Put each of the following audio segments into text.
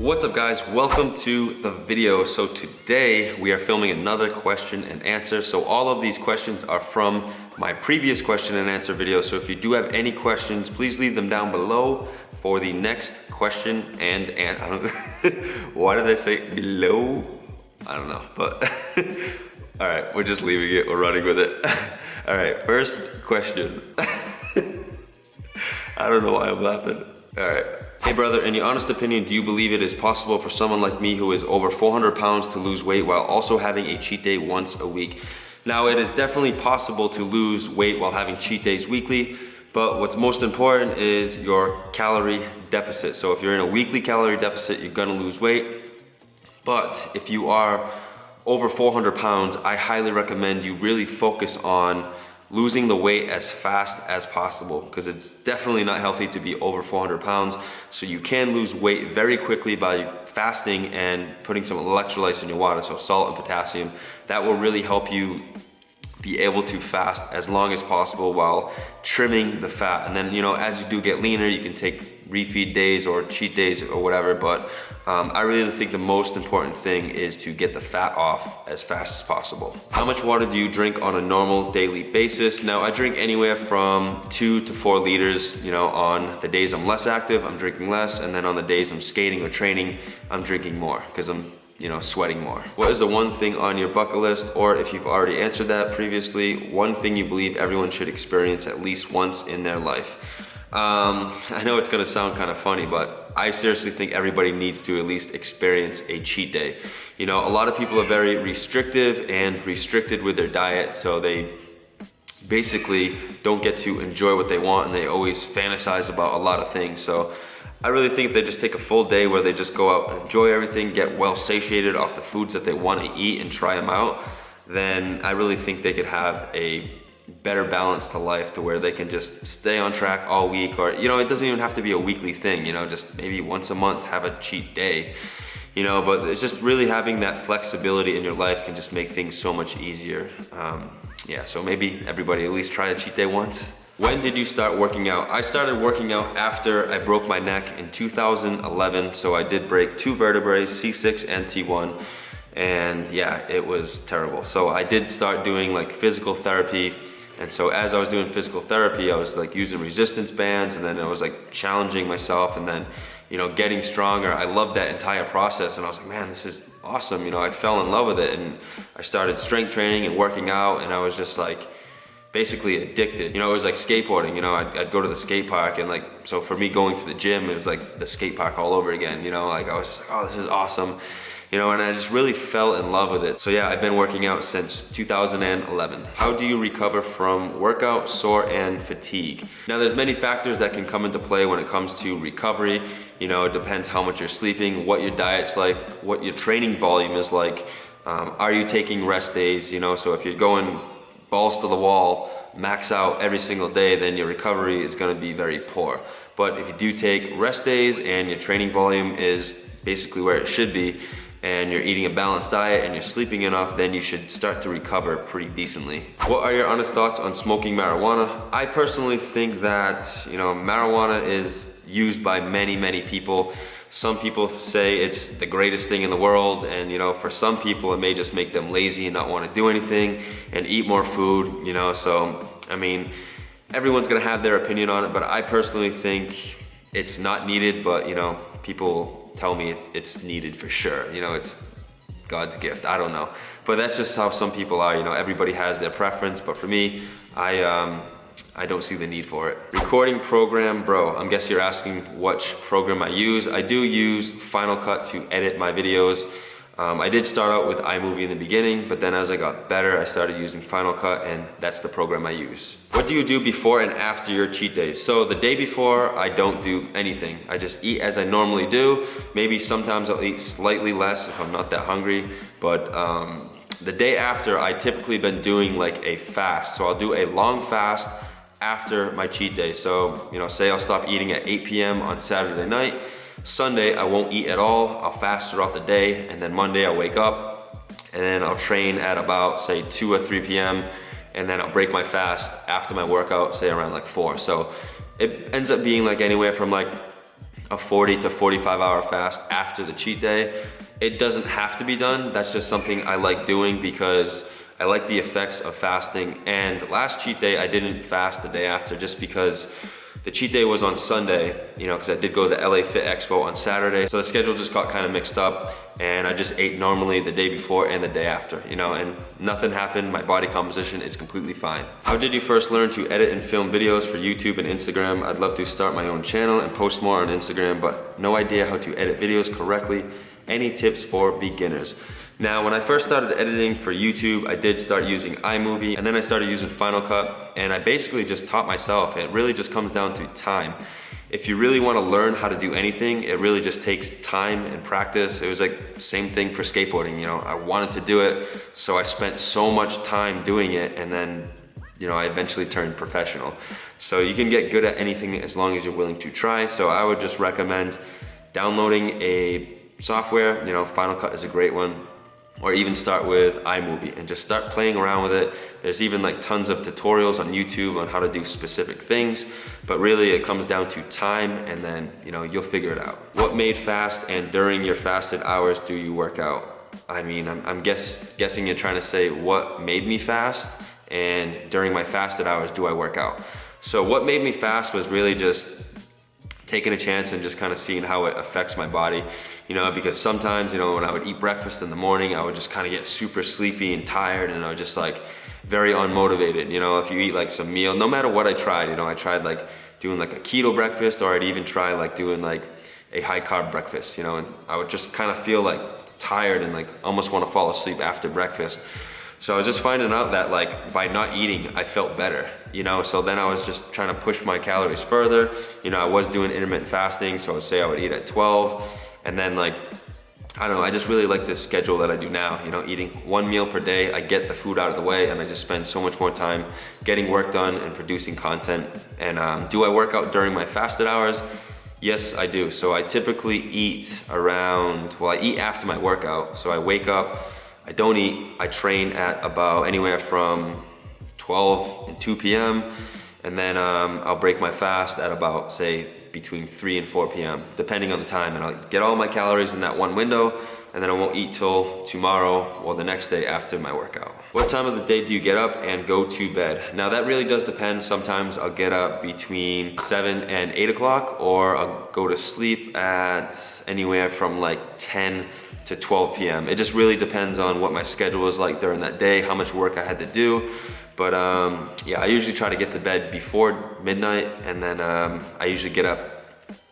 What's up guys, welcome to the video. So today we are filming another question and answer. So all of these questions are from my previous question and answer video. So if you do have any questions, please leave them down below for the next question and I don't why did I say below? I don't know, but all right, we're just leaving it, we're running with it. All right, first question. I don't know why I'm laughing. All right. Hey brother, in your honest opinion, do you believe it is possible for someone like me who is over 400 pounds to lose weight while also having a cheat day once a week? Now, it is definitely possible to lose weight while having cheat days weekly, but what's most important is your calorie deficit. So if you're in a weekly calorie deficit, you're gonna lose weight. But if you are over 400 pounds, I highly recommend you really focus on losing the weight as fast as possible, because it's definitely not healthy to be over 400 pounds. So you can lose weight very quickly by fasting and putting some electrolytes in your water, so salt and potassium. That will really help you be able to fast as long as possible while trimming the fat. And then, you know, as you do get leaner, you can take refeed days or cheat days or whatever, but I really think the most important thing is to get the fat off as fast as possible. How much water do you drink on a normal daily basis? Now, I drink anywhere from 2 to 4 liters. You know, on the days I'm less active, I'm drinking less, and then on the days I'm skating or training, I'm drinking more because I'm, you know, sweating more. What is the one thing on your bucket list, or if you've already answered that previously, one thing you believe everyone should experience at least once in their life? I know it's gonna sound kind of funny, but I seriously think everybody needs to at least experience a cheat day. You know, a lot of people are very restrictive and restricted with their diet, so they basically don't get to enjoy what they want, and they always fantasize about a lot of things. So I really think if they just take a full day where they just go out and enjoy everything, get well satiated off the foods that they want to eat and try them out, then I really think they could have a better balance to life, to where they can just stay on track all week. Or, you know, it doesn't even have to be a weekly thing, you know, just maybe once a month have a cheat day, you know. But it's just really having that flexibility in your life can just make things so much easier. Yeah, so maybe everybody at least try a cheat day once. When did you start working out? I started working out after I broke my neck in 2011. So I did break 2 vertebrae, C6 and T1. And yeah, it was terrible. So I did start doing like physical therapy. And so as I was doing physical therapy, I was like using resistance bands, and then I was like challenging myself, and then, you know, getting stronger. I loved that entire process, and I was like, man, this is awesome. You know, I fell in love with it, and I started strength training and working out, and I was just like basically addicted. You know, it was like skateboarding. You know, I'd go to the skate park, and like, so for me going to the gym, it was like the skate park all over again. You know, like I was just like, oh, this is awesome. You know, and I just really fell in love with it. So yeah, I've been working out since 2011. How do you recover from workout, sore, and fatigue? Now, there's many factors that can come into play when it comes to recovery. You know, it depends how much you're sleeping, what your diet's like, what your training volume is like. Are you taking rest days? You know, so if you're going balls to the wall, max out every single day, then your recovery is gonna be very poor. But if you do take rest days and your training volume is basically where it should be, and you're eating a balanced diet and you're sleeping enough, then you should start to recover pretty decently. What are your honest thoughts on smoking marijuana? I personally think that, you know, marijuana is used by many, many people. Some people say it's the greatest thing in the world, and, you know, for some people it may just make them lazy and not want to do anything and eat more food, you know. So, I mean, everyone's gonna have their opinion on it, but I personally think it's not needed, but, you know, people tell me it's needed for sure. You know, it's God's gift, I don't know. But that's just how some people are, you know, everybody has their preference, but for me, I don't see the need for it. Recording program, bro, I'm guessing you're asking which program I use. I do use Final Cut to edit my videos. I did start out with iMovie in the beginning, but then as I got better, I started using Final Cut, and that's the program I use. What do you do before and after your cheat days? So the day before, I don't do anything. I just eat as I normally do. Maybe sometimes I'll eat slightly less if I'm not that hungry, but the day after, I typically been doing like a fast. So I'll do a long fast after my cheat day. So, you know, say I'll stop eating at 8 p.m. on Saturday night. Sunday, I won't eat at all. I'll fast throughout the day, and then Monday I'll wake up, and then I'll train at about, say, 2 or 3 p.m., and then I'll break my fast after my workout, say around like 4. So it ends up being like anywhere from like a 40 to 45 hour fast after the cheat day. It doesn't have to be done. That's just something I like doing because I like the effects of fasting. And last cheat day, I didn't fast the day after just because the cheat day was on Sunday, you know, because I did go to the LA Fit Expo on Saturday. So the schedule just got kind of mixed up and I just ate normally the day before and the day after, you know, and nothing happened. My body composition is completely fine. How did you first learn to edit and film videos for YouTube and Instagram? I'd love to start my own channel and post more on Instagram, but no idea how to edit videos correctly. Any tips for beginners? Now, when I first started editing for YouTube, I did start using iMovie and then I started using Final Cut, and I basically just taught myself. It really just comes down to time. If you really want to learn how to do anything, it really just takes time and practice. It was like the same thing for skateboarding, you know. I wanted to do it, so I spent so much time doing it, and then, you know, I eventually turned professional. So you can get good at anything as long as you're willing to try. So I would just recommend downloading a software, you know, Final Cut is a great one, or even start with iMovie and just start playing around with it. There's even like tons of tutorials on YouTube on how to do specific things, but really it comes down to time, and then, you know, you'll figure it out. What made fast and during your fasted hours do you work out? I mean, I'm guessing you're trying to say what made me fast, and during my fasted hours do I work out? So what made me fast was really just taking a chance and just kind of seeing how it affects my body, you know, because sometimes, you know, when I would eat breakfast in the morning, I would just kind of get super sleepy and tired, and I was just like very unmotivated. You know, if you eat like some meal, no matter what I tried, you know, I tried like doing like a keto breakfast, or I'd even try like doing like a high carb breakfast, you know, and I would just kind of feel like tired and like almost want to fall asleep after breakfast. So I was just finding out that like by not eating, I felt better, you know? So then I was just trying to push my calories further. You know, I was doing intermittent fasting, so I would say I would eat at 12. And then like, I don't know, I just really like this schedule that I do now, you know, eating one meal per day. I get the food out of the way and I just spend so much more time getting work done and producing content. And do I work out during my fasted hours? Yes, I do. So I typically eat around, well, I eat after my workout. So I wake up, I don't eat, I train at about anywhere from 12 and 2 p.m. And then I'll break my fast at about, say, between 3 and 4 p.m. depending on the time, and I'll get all my calories in that one window, and then I won't eat till tomorrow or the next day after my workout. What time of the day do you get up and go to bed? Now that really does depend. Sometimes I'll get up between 7 and 8 o'clock, or I'll go to sleep at anywhere from like 10 to 12 p.m. It just really depends on what my schedule is like during that day, how much work I had to do. But yeah, I usually try to get to bed before midnight, and then I usually get up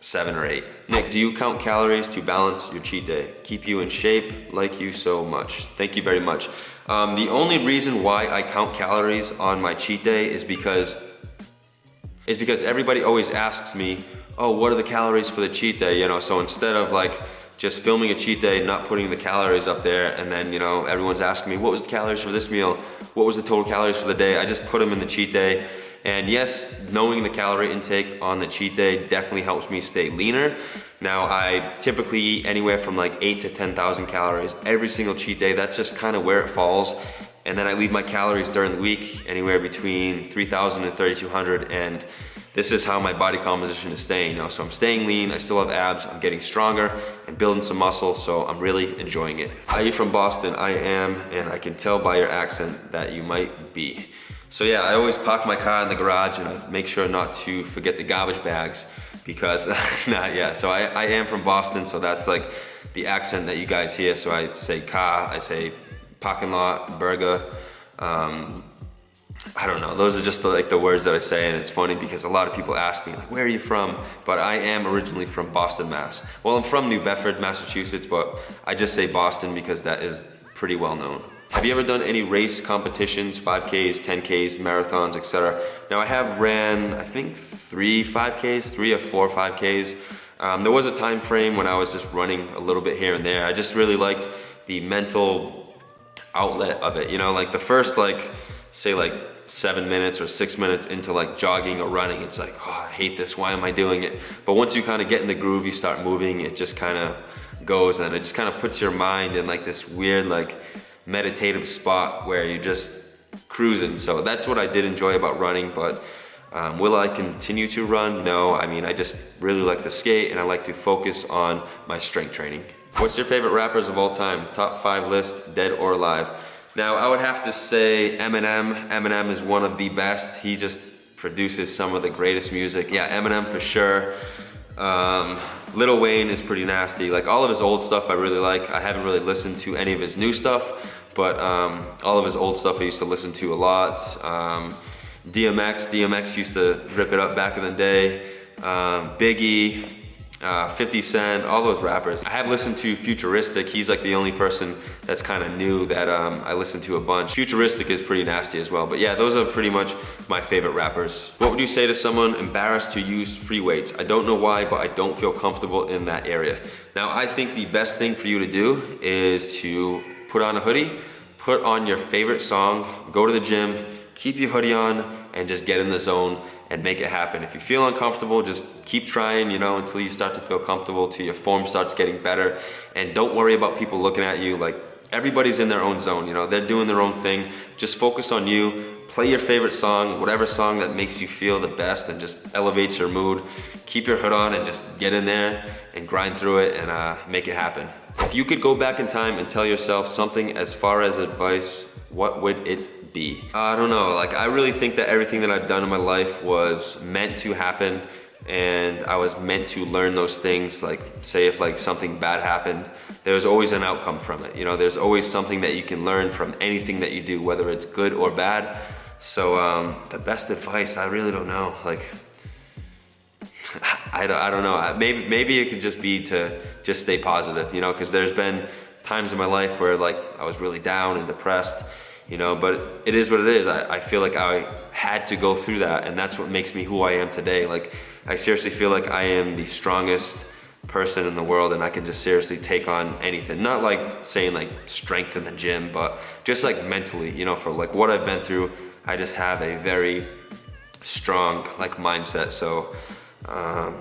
7 or 8. Nick, do you count calories to balance your cheat day? Keep you in shape, like you so much. Thank you very much. The only reason why I count calories on my cheat day is because everybody always asks me, oh, what are the calories for the cheat day? You know, so instead of like just filming a cheat day, not putting the calories up there, and then, you know, everyone's asking me, what was the calories for this meal? What was the total calories for the day? I just put them in the cheat day. And yes, knowing the calorie intake on the cheat day definitely helps me stay leaner. Now, I typically eat anywhere from like 8 to 10,000 calories every single cheat day. That's just kind of where it falls. And then I leave my calories during the week anywhere between 3,000 and 3,200. And this is how my body composition is staying, you know. So I'm staying lean, I still have abs, I'm getting stronger and building some muscle, so I'm really enjoying it. Are you from Boston? I am, and I can tell by your accent that you might be. So yeah, I always park my car in the garage, and I make sure not to forget the garbage bags because, so I am from Boston, so that's like the accent that you guys hear. So I say car, I say parking lot, burger, I don't know, those are just like the words that I say, and it's funny because a lot of people ask me, like, where are you from? But I am originally from Boston, Mass. Well, I'm from New Bedford, Massachusetts, but I just say Boston because that is pretty well known. Have you ever done any race competitions, 5Ks, 10Ks, marathons, etc.? Now I have ran, I think 3 or 4 5Ks. There was a time frame when I was just running a little bit here and there. I just really liked the mental outlet of it, you know, like the first say 7 minutes or 6 minutes into like jogging or running, it's like, oh, I hate this, why am I doing it? But once you kind of get in the groove, you start moving, it just kind of goes, and it just kind of puts your mind in like this weird like meditative spot where you're just cruising. So that's what I did enjoy about running, but Will I continue to run? No, I mean, I just really like to skate and I like to focus on my strength training. What's your favorite rappers of all time? Top 5 list, dead or alive? Now, I would have to say Eminem. Eminem is one of the best. He just produces some of the greatest music. Yeah, Eminem for sure. Lil Wayne is pretty nasty. Like all of his old stuff I really like. I haven't really listened to any of his new stuff, but all of his old stuff I used to listen to a lot. DMX used to rip it up back in the day. Biggie, 50 Cent, all those rappers. I have listened to Futuristic. He's like the only person that's kind of new that I listen to a bunch. Futuristic is pretty nasty as well. But yeah, those are pretty much my favorite rappers. What would you say to someone embarrassed to use free weights? I don't know why, but I don't feel comfortable in that area. Now, I think the best thing for you to do is to put on a hoodie, put on your favorite song, go to the gym, keep your hoodie on, and just get in the zone and make it happen. If you feel uncomfortable, just keep trying, you know, until you start to feel comfortable, till your form starts getting better. And don't worry about people looking at you. Like, everybody's in their own zone, you know, they're doing their own thing. Just focus on you, play your favorite song, whatever song that makes you feel the best and just elevates your mood. Keep your hood on and just get in there and grind through it and make it happen. If you could go back in time and tell yourself something as far as advice, what would it be? I don't know, like I really think that everything that I've done in my life was meant to happen, and I was meant to learn those things. Like, say if like something bad happened, there's always an outcome from it. You know, there's always something that you can learn from anything that you do, whether it's good or bad. So the best advice, I really don't know. Like, I don't know. Maybe it could just be to just stay positive, you know, because there's been times in my life where like I was really down and depressed, you know, but it is what it is. I feel like I had to go through that, and that's what makes me who I am today. Like, I seriously feel like I am the strongest person in the world, and I can just seriously take on anything. Not like saying like strength in the gym, but just like mentally, you know, for like what I've been through, I just have a very strong like mindset. So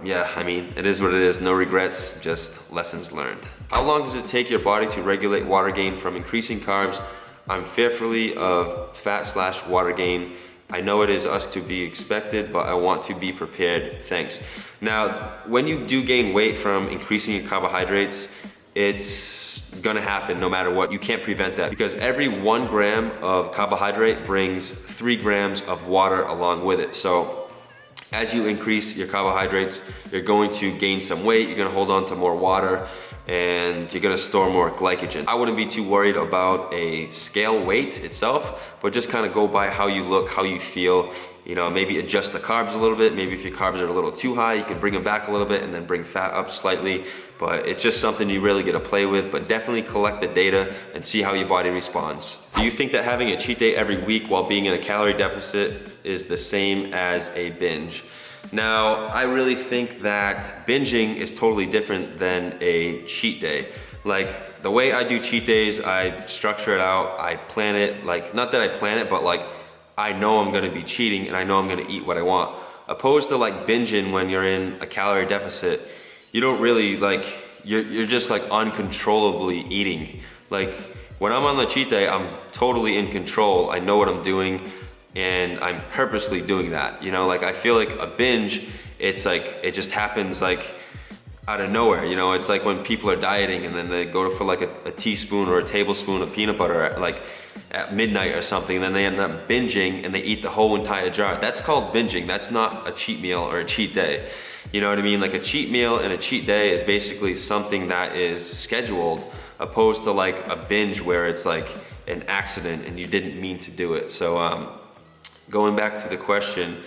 yeah, I mean, it is what it is. No regrets, just lessons learned. How long does it take your body to regulate water gain from increasing carbs? I'm fearfully of fat/water gain. I know it is us to be expected, but I want to be prepared. Thanks. Now, when you do gain weight from increasing your carbohydrates, it's gonna happen no matter what. You can't prevent that, because every 1 gram of carbohydrate brings 3 grams of water along with it. So as you increase your carbohydrates, you're going to gain some weight, you're gonna hold on to more water, and you're gonna store more glycogen. I wouldn't be too worried about a scale weight itself, but just kind of go by how you look, how you feel. You know, maybe adjust the carbs a little bit. Maybe if your carbs are a little too high, you can bring them back a little bit and then bring fat up slightly. But it's just something you really get to play with, but definitely collect the data and see how your body responds. Do you think that having a cheat day every week while being in a calorie deficit is the same as a binge? Now, I really think that binging is totally different than a cheat day. Like, the way I do cheat days, I structure it out, I plan it, like, not that I plan it, but like, I know I'm gonna be cheating and I know I'm gonna eat what I want. Opposed to like binging when you're in a calorie deficit, you don't really like, you're just like uncontrollably eating. Like, when I'm on the cheat day, I'm totally in control. I know what I'm doing, and I'm purposely doing that. You know, like I feel like a binge, it's like, it just happens like out of nowhere. You know, it's like when people are dieting and then they go for like a teaspoon or a tablespoon of peanut butter at like at midnight or something, and then they end up binging and they eat the whole entire jar. That's called binging. That's not a cheat meal or a cheat day. You know what I mean? Like a cheat meal and a cheat day is basically something that is scheduled, opposed to like a binge where it's like an accident and you didn't mean to do it. So going back to the question,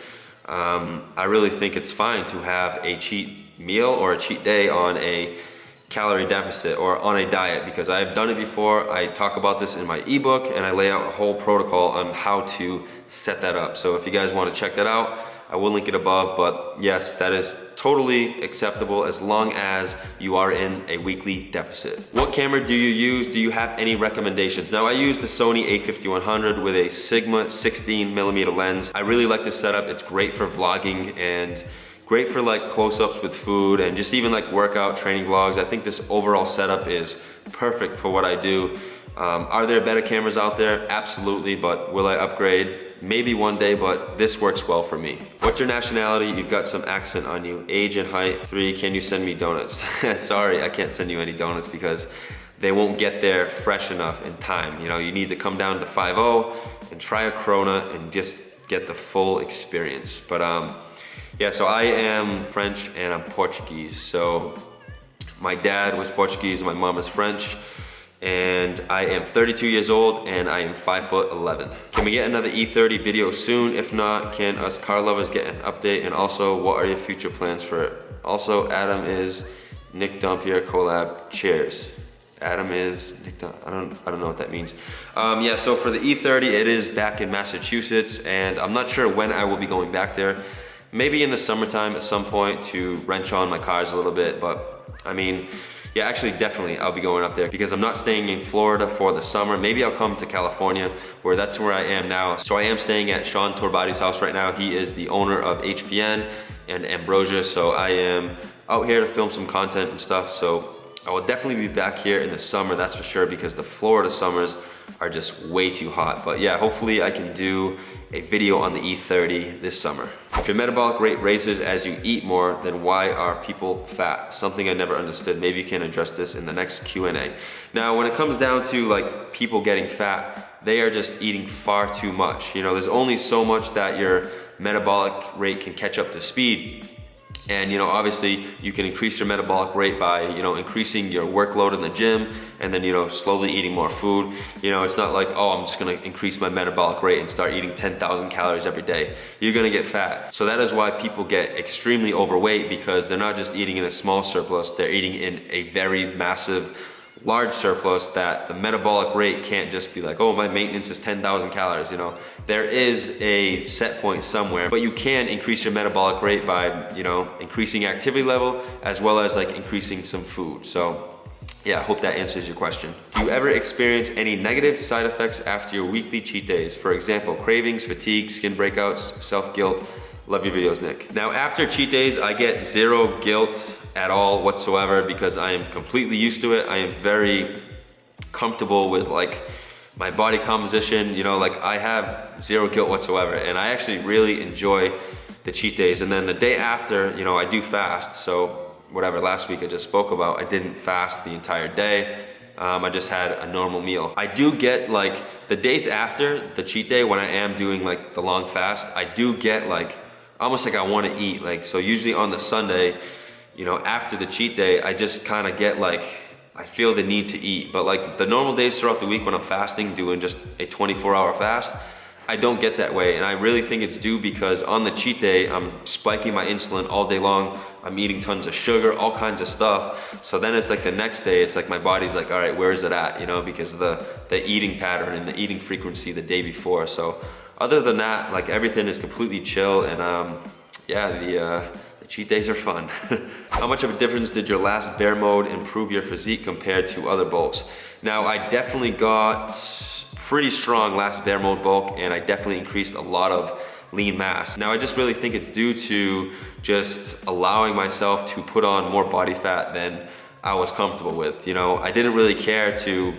I really think it's fine to have a cheat meal or a cheat day on a calorie deficit or on a diet, because I've done it before. I talk about this in my ebook and I lay out a whole protocol on how to set that up. So if you guys want to check that out, I will link it above. But yes, that is totally acceptable as long as you are in a weekly deficit. What camera do you use? Do you have any recommendations? Now, I use the Sony a5100 with a Sigma 16mm lens. I really like this setup. It's great for vlogging and great for like close-ups with food and just even like workout training vlogs. I think this overall setup is perfect for what I do. Are there better cameras out there? Absolutely, but will I upgrade? maybe one day, but this works well for me. What's your nationality? You've got some accent on you. Age and height. 3, can you send me donuts? Sorry, I can't send you any donuts because they won't get there fresh enough in time. You know, you need to come down to 5-0 and try a Corona and just get the full experience. But yeah, so I am French and I'm Portuguese. So my dad was Portuguese and my mom is French. And I am 32 years old and I am 5'11". Can we get another E30 video soon? If not, can us car lovers get an update? And also, what are your future plans for it? Also, Adam is Nick Dompierre collab. Cheers. Adam is Nick I don't know what that means. Yeah, so for the E30, it is back in Massachusetts, and I'm not sure when I will be going back there. Maybe in the summertime at some point to wrench on my cars a little bit, but I mean, yeah, actually, definitely, I'll be going up there because I'm not staying in Florida for the summer. Maybe I'll come to California, where that's where I am now. So I am staying at Sean Torbati's house right now. He is the owner of HPN and Ambrosia. So I am out here to film some content and stuff. So I will definitely be back here in the summer, that's for sure, because the Florida summers are just way too hot. But yeah, hopefully I can do a video on the E30 this summer. If your metabolic rate raises as you eat more, then why are people fat? Something I never understood. Maybe you can address this in the next Q&A. Now, when it comes down to like people getting fat, they are just eating far too much. You know, there's only so much that your metabolic rate can catch up to speed. And you know, obviously you can increase your metabolic rate by, you know, increasing your workload in the gym and then, you know, slowly eating more food. You know, it's not like, oh, I'm just gonna increase my metabolic rate and start eating 10,000 calories every day. You're gonna get fat. So that is why people get extremely overweight, because they're not just eating in a small surplus, they're eating in a very massive, large surplus that the metabolic rate can't just be like, oh, my maintenance is 10,000 calories, you know. There is a set point somewhere, but you can increase your metabolic rate by, you know, increasing activity level as well as like increasing some food. So yeah, I hope that answers your question. Do you ever experience any negative side effects after your weekly cheat days? For example, cravings, fatigue, skin breakouts, self-guilt. Love your videos, Nick. Now, after cheat days, I get zero guilt at all whatsoever because I am completely used to it. I am very comfortable with like my body composition, you know, like I have zero guilt whatsoever, and I actually really enjoy the cheat days. And then the day after, you know, I do fast. So whatever last week I just spoke about, I didn't fast the entire day. I just had a normal meal. I do get like the days after the cheat day when I am doing like the long fast, I do get like almost like I want to eat. Like, so usually on the Sunday, you know, after the cheat day, I just kind of get like, I feel the need to eat. But like the normal days throughout the week when I'm fasting, doing just a 24-hour fast, I don't get that way. And I really think it's due because on the cheat day, I'm spiking my insulin all day long. I'm eating tons of sugar, all kinds of stuff. So then it's like the next day, it's like my body's like, all right, where is it at? You know, because of the eating pattern and the eating frequency the day before. So other than that, like everything is completely chill. And yeah, the cheat days are fun. How much of a difference did your last bear mode improve your physique compared to other bulks? Now, I definitely got pretty strong last bear mode bulk, and I definitely increased a lot of lean mass. Now, I just really think it's due to just allowing myself to put on more body fat than I was comfortable with. You know, I didn't really care to,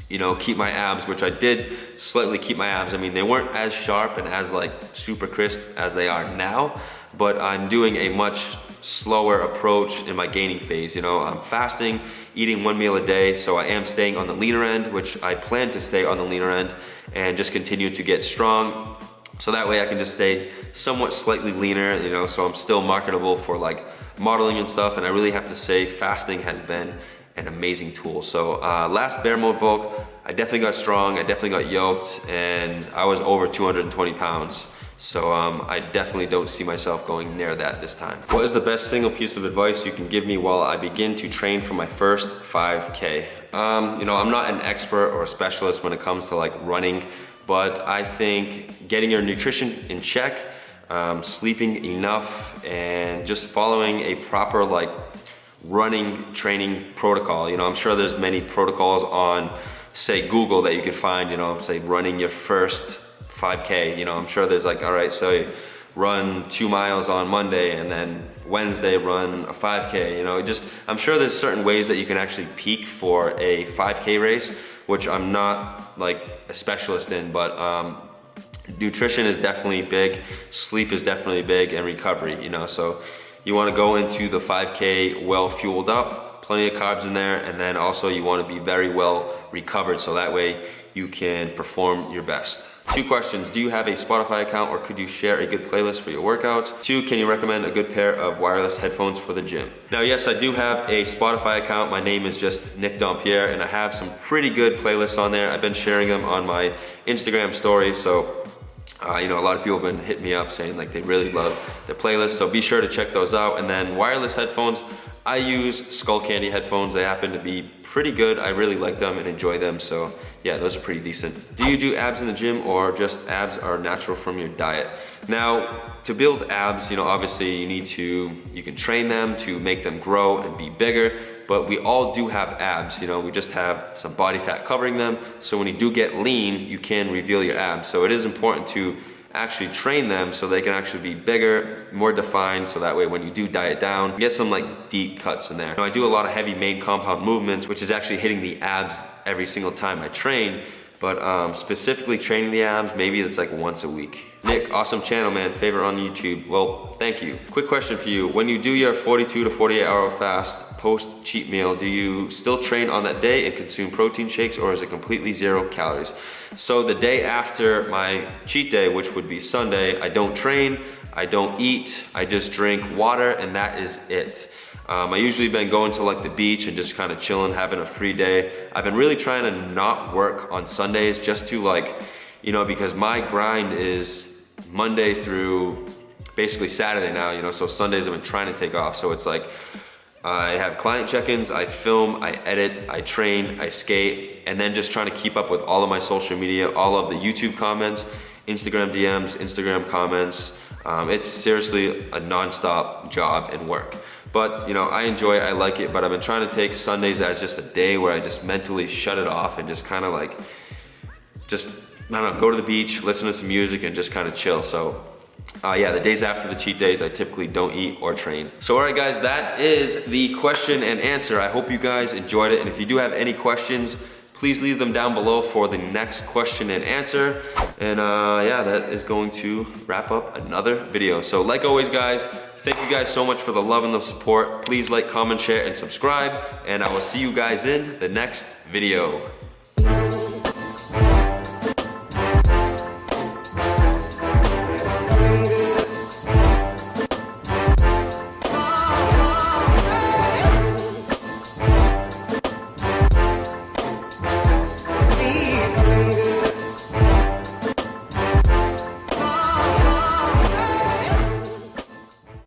you know, keep my abs, which I did slightly keep my abs. I mean, they weren't as sharp and as like super crisp as they are now, but I'm doing a much slower approach in my gaining phase. You know, I'm fasting, eating one meal a day, so I am staying on the leaner end, which I plan to stay on the leaner end and just continue to get strong. So that way I can just stay somewhat slightly leaner, you know, so I'm still marketable for like modeling and stuff. And I really have to say fasting has been an amazing tool. So last bear mode bulk, I definitely got strong, I definitely got yoked, and I was over 220 pounds. So I definitely don't see myself going near that this time. What is the best single piece of advice you can give me while I begin to train for my first 5K? You know, I'm not an expert or a specialist when it comes to like running, but I think getting your nutrition in check, sleeping enough, and just following a proper like running training protocol. You know, I'm sure there's many protocols on, say, Google that you could find, you know, say running your first 5K. You know, I'm sure there's like, all right, so run 2 miles on Monday and then Wednesday run a 5K. You know, just, I'm sure there's certain ways that you can actually peak for a 5K race, which I'm not like a specialist in, but nutrition is definitely big, sleep is definitely big, and recovery, you know. So you want to go into the 5K well fueled up, plenty of carbs in there, and then also you want to be very well recovered so that way you can perform your best. 2 questions, do you have a Spotify account or could you share a good playlist for your workouts? 2, can you recommend a good pair of wireless headphones for the gym? Now yes, I do have a Spotify account. My name is just Nick Dompierre and I have some pretty good playlists on there. I've been sharing them on my Instagram story, so you know, a lot of people have been hitting me up saying like they really love the playlist, so be sure to check those out. And then wireless headphones, I use Skull Candy headphones. They happen to be pretty good. I really like them and enjoy them, so yeah, those are pretty decent. Do you do abs in the gym or just abs are natural from your diet? Now, to build abs, you know, obviously you can train them to make them grow and be bigger, but we all do have abs, you know, we just have some body fat covering them. So when you do get lean, you can reveal your abs. So it is important to actually train them so they can actually be bigger, more defined, so that way when you do diet down, you get some like deep cuts in there. Now, I do a lot of heavy main compound movements, which is actually hitting the abs every single time I train, but specifically training the abs, maybe it's like once a week. Nick, awesome channel, man, favorite on YouTube. Well, thank you. Quick question for you. When you do your 42 to 48 hour fast post cheat meal, do you still train on that day and consume protein shakes, or is it completely 0 calories? So the day after my cheat day, which would be Sunday, I don't train, I don't eat, I just drink water, and that is it. I usually been going to like the beach and just kind of chilling, having a free day. I've been really trying to not work on Sundays just to like, you know, because my grind is Monday through basically Saturday now, you know, so Sundays I've been trying to take off. So it's like, I have client check-ins, I film, I edit, I train, I skate, and then just trying to keep up with all of my social media, all of the YouTube comments, Instagram DMs, Instagram comments. It's seriously a non-stop job and work. But you know, I enjoy it, I like it, but I've been trying to take Sundays as just a day where I just mentally shut it off and just kind of like, just, I don't know, go to the beach, listen to some music and just kind of chill. So yeah, the days after the cheat days, I typically don't eat or train. So all right guys, that is the question and answer. I hope you guys enjoyed it. And if you do have any questions, please leave them down below for the next question and answer. And yeah, that is going to wrap up another video. So like always guys, thank you guys so much for the love and the support. Please like, comment, share, and subscribe. And I will see you guys in the next video.